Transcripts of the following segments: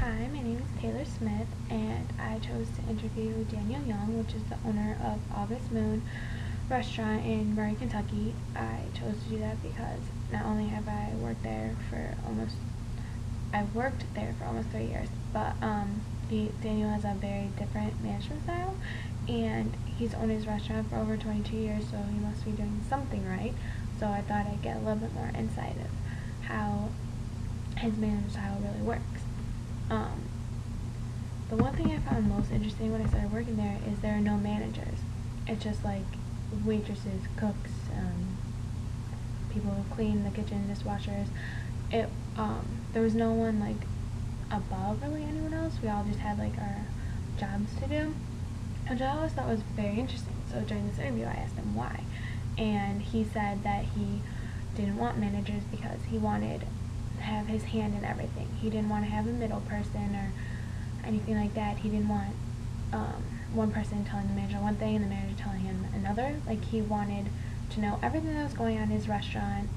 Hi, my name is Taylor Smith, and I chose to interview Daniel Young, which is the owner of August Moon Restaurant in Murray, Kentucky. I chose to do that because not only have I worked there for I've worked there for almost 3 years, but Daniel has a very different management style, and he's owned his restaurant for over 22 years, so he must be doing something right. So I thought I'd get a little bit more insight of how his management style really works. The one thing I found most interesting when I started working there is there are no managers. It's just like waitresses, cooks, people who clean the kitchen, dishwashers. There was no one like above really anyone else. We all just had like our jobs to do, which I always thought was very interesting. So during this interview, I asked him why, and he said that he didn't want managers because he wanted to have his hand in everything. He didn't want to have a middle person or anything like that. He didn't want one person telling the manager one thing and the manager telling him another. Like, he wanted to know everything that was going on in his restaurant,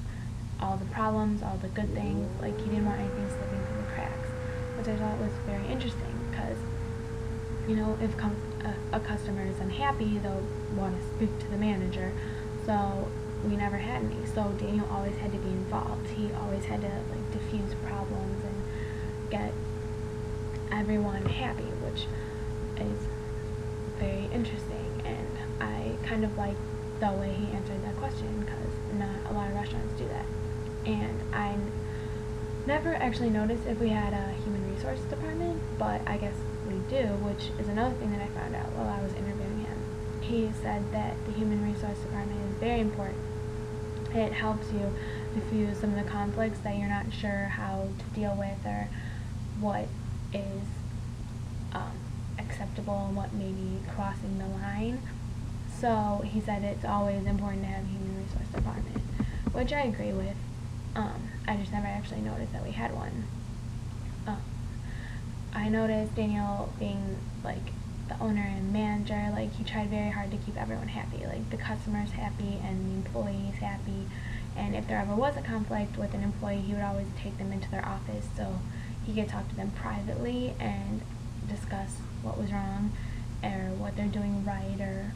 all the problems, all the good things. Like, he didn't want anything slipping through the cracks, which I thought was very interesting because, you know, if a customer is unhappy, they'll want to speak to the manager. So we never had any. So Daniel always had to be involved. He always had to like diffuse problems and get everyone happy, which is very interesting. And I kind of like the way he answered that question because not a lot of restaurants do that. And I never actually noticed if we had a human resource department, but I guess we do, which is another thing that I found out while I was interviewing him. He said that the human resource department is very important. It helps you diffuse some of the conflicts that you're not sure how to deal with, or what is acceptable and what may be crossing the line. So he said it's always important to have a human resource department, which I agree with. I just never actually noticed that we had one. I noticed Daniel being like the owner and manager, like he tried very hard to keep everyone happy, like the customers happy and the employees happy. And if there ever was a conflict with an employee, he would always take them into their office so he could talk to them privately and discuss what was wrong or what they're doing right, or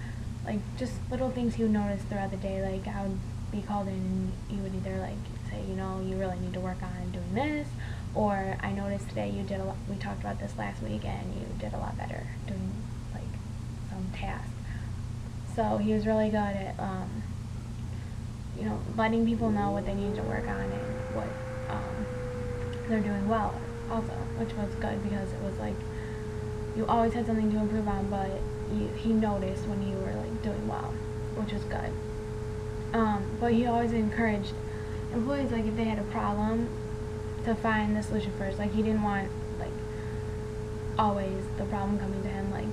like just little things he would notice throughout the day. Like, I would be called in and he would either like say, you know, you really need to work on doing this, or I noticed today you did a lot, we talked about this last week and you did a lot better doing like some task. So he was really good at you know, letting people know what they needed to work on and what they're doing well also, which was good because it was like you always had something to improve on, but he noticed when you were like doing well, which was good. But he always encouraged employees, like if they had a problem, to find the solution first. Like, he didn't want like always the problem coming to him, like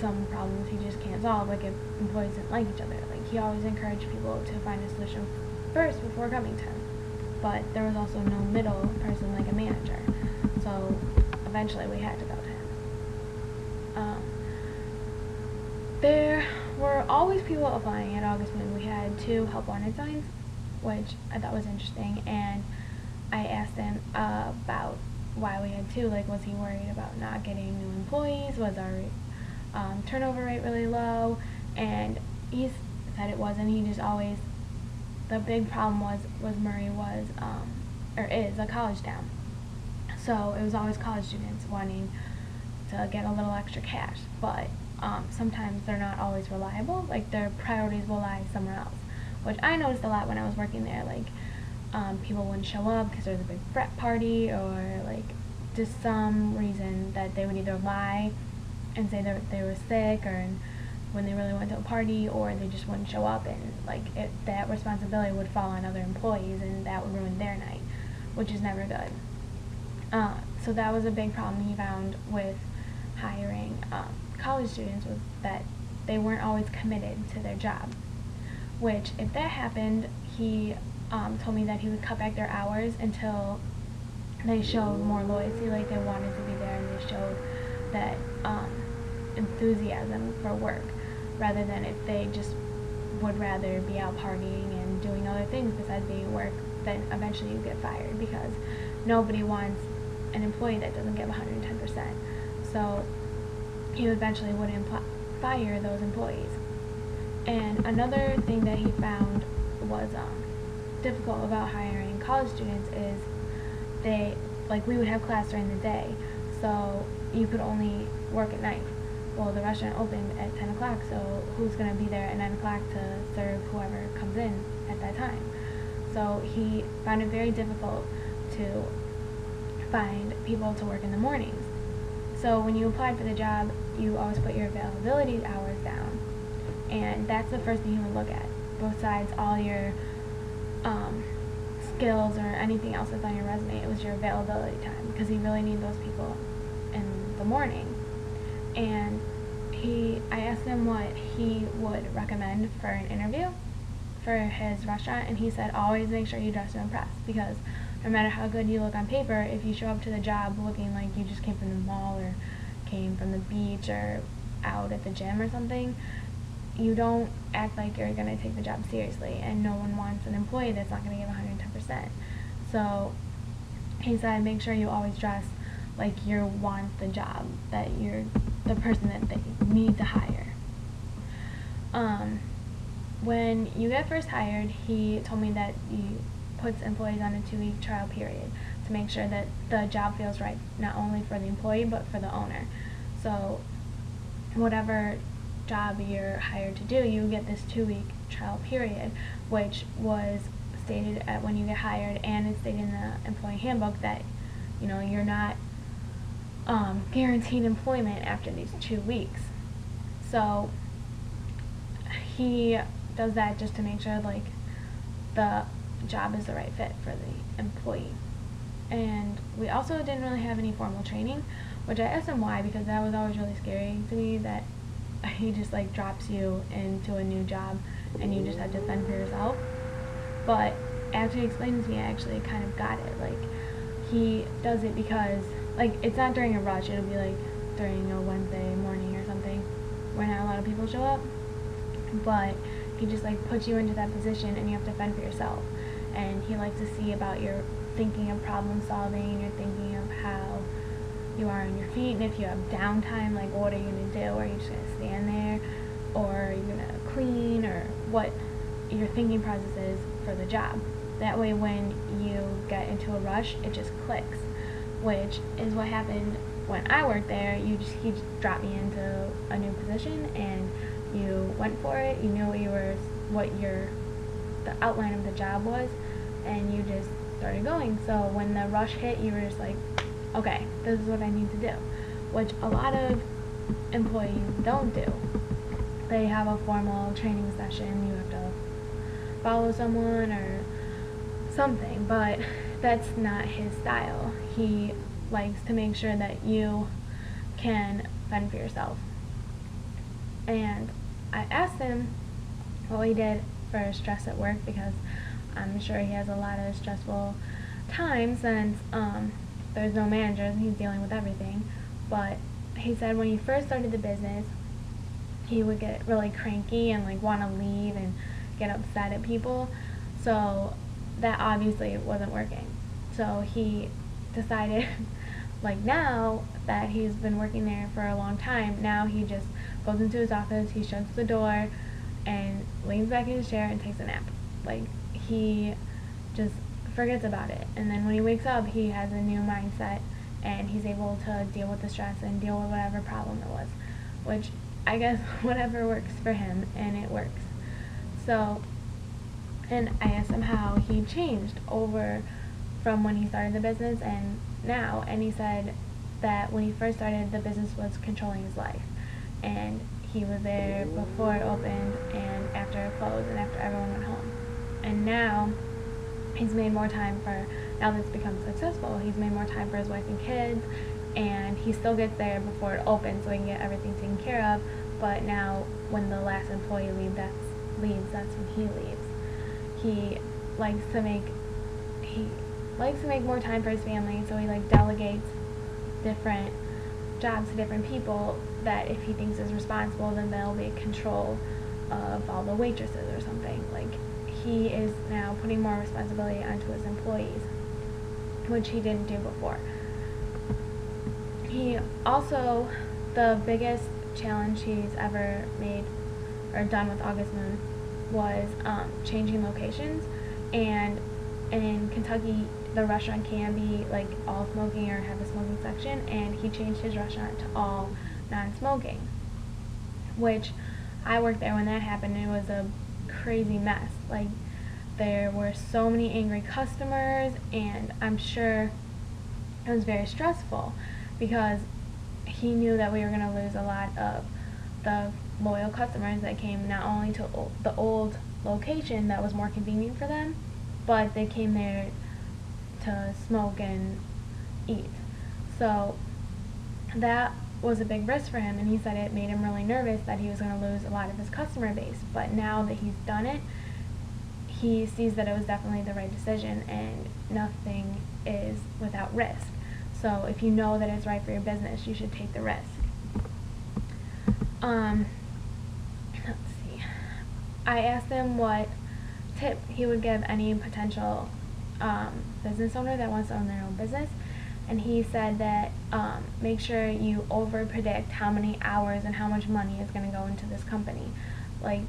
some problems he just can't solve, like if employees didn't like each other. Like, he always encouraged people to find a solution first before coming to him. But there was also no middle person like a manager, so eventually we had to go to him. There were always people applying at August Moon. We had 2 help wanted signs, which I thought was interesting, and I asked him about why we had 2. Like, was he worried about not getting new employees? Was our turnover rate really low? And he said it wasn't. He just always, the big problem was Murray was or is a college town, so it was always college students wanting to get a little extra cash, but sometimes they're not always reliable. Like, their priorities will lie somewhere else, which I noticed a lot when I was working there. Like, people wouldn't show up because there was a big frat party, or like just some reason that they would either lie and say that they were sick, or when they really went to a party, or they just wouldn't show up, and like that responsibility would fall on other employees, and that would ruin their night, which is never good. So that was a big problem he found with hiring college students, was that they weren't always committed to their job, which if that happened, he told me that he would cut back their hours until they showed more loyalty, like they wanted to be there and they showed that enthusiasm for work, rather than if they just would rather be out partying and doing other things besides being work, then eventually you get fired, because nobody wants an employee that doesn't give 110%. So he eventually wouldn't fire those employees. And another thing that he found was difficult about hiring college students is we would have class during the day, so you could only work at night. Well, the restaurant opened at 10 o'clock, so who's going to be there at 9 o'clock to serve whoever comes in at that time? So he found it very difficult to find people to work in the mornings. So when you apply for the job, you always put your availability hours down, and that's the first thing he would look at, besides all your skills or anything else that's on your resume. It was your availability time, because he really needed those people in the morning. And I asked him what he would recommend for an interview for his restaurant, and he said always make sure you dress to impress, because no matter how good you look on paper, if you show up to the job looking like you just came from the mall or came from the beach or out at the gym or something, you don't act like you're going to take the job seriously, and no one wants an employee that's not going to give 110%. So he said make sure you always dress like you want the job, that you're the person that they need to hire. When you get first hired, he told me that he puts employees on a 2-week trial period to make sure that the job feels right, not only for the employee but for the owner. So whatever job you're hired to do, you get this 2-week trial period, which was stated at when you get hired, and it's stated in the employee handbook that you're not guaranteed employment after these 2 weeks. So he does that just to make sure the job is the right fit for the employee. And we also didn't really have any formal training, which I asked him why, because that was always really scary to me, that he just drops you into a new job and you just have to fend for yourself. But after he explained it to me, I actually kind of got it. He does it because it's not during a rush, it'll be during a Wednesday morning or something where not a lot of people show up, but he just puts you into that position and you have to fend for yourself. And he likes to see about your thinking of problem solving, your thinking of how you are on your feet, and if you have downtime, what are you going to do? Are you just going to stand there, or are you going to clean, or what your thinking process is for the job? That way when you get into a rush, it just clicks, which is what happened when I worked there. He just dropped me into a new position and you went for it. You knew what the outline of the job was, and you just started going. So when the rush hit, you were just okay, this is what I need to do, which a lot of employees don't do. They have a formal training session, you have to follow someone or something, but that's not his style. He likes to make sure that you can fend for yourself. And I asked him what he did for stress at work, because I'm sure he has a lot of stressful times since there's no managers and he's dealing with everything. But he said when he first started the business, he would get really cranky and want to leave and get upset at people. So that obviously wasn't working. So he decided now that he's been working there for a long time, now he just goes into his office, he shuts the door and leans back in his chair and takes a nap. He just forgets about it, and then when he wakes up, he has a new mindset and he's able to deal with the stress and deal with whatever problem it was, which I guess whatever works for him, and it works. So, and I asked him how he changed over from when he started the business and now, and he said that when he first started, the business was controlling his life, and he was there before it opened and after it closed and after everyone went home. And now he's made more time now that it's become successful, he's made more time for his wife and kids, and he still gets there before it opens so he can get everything taken care of. But now when the last employee leaves, that's when he leaves. He likes to make more time for his family, so he delegates different jobs to different people that if he thinks is responsible, then they'll be in control of all the waitresses or something. He is now putting more responsibility onto his employees, which he didn't do before. Also, the biggest challenge he's ever made or done with August Moon was changing locations. And in Kentucky, the restaurant can be like all smoking or have a smoking section, and he changed his restaurant to all non-smoking, which I worked there when that happened, and it was a crazy mess. Like, there were so many angry customers, and I'm sure it was very stressful because he knew that we were going to lose a lot of the loyal customers that came not only to the old location that was more convenient for them, but they came there to smoke and eat. So that was a big risk for him, and he said it made him really nervous that he was going to lose a lot of his customer base. But now that he's done it, he sees that it was definitely the right decision, and nothing is without risk. So if you know that it's right for your business, you should take the risk. Let's see. I asked him what tip he would give any potential business owner that wants to own their own business, and he said that make sure you over predict how many hours and how much money is going to go into this company. Like,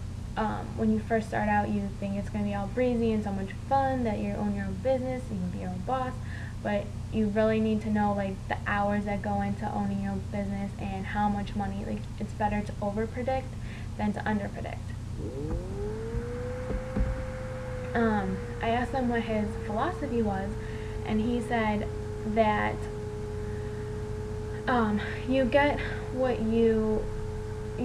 when you first start out, you think it's going to be all breezy and so much fun, that you own your own business, you can be your own boss, but you really need to know like the hours that go into owning your own business and how much money. Like, it's better to over predict than to under predict. I asked him what his philosophy was, and he said that you get what you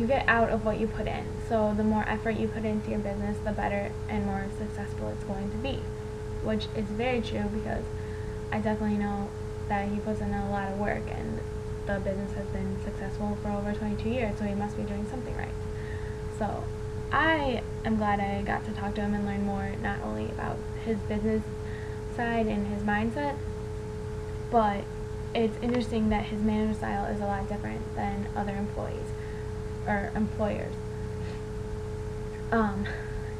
get out of what you put in. So the more effort you put into your business, the better and more successful it's going to be, which is very true because I definitely know that he puts in a lot of work, and the business has been successful for over 22 years, so he must be doing something right. So I am glad I got to talk to him and learn more, not only about his business side and his mindset, but it's interesting that his management style is a lot different than other employees or employers.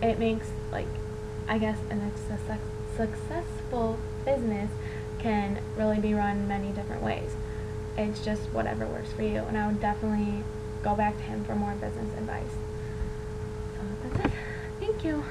It makes, like, I guess a successful business can really be run many different ways. It's just whatever works for you, and I would definitely go back to him for more business advice. So that's it. Thank you.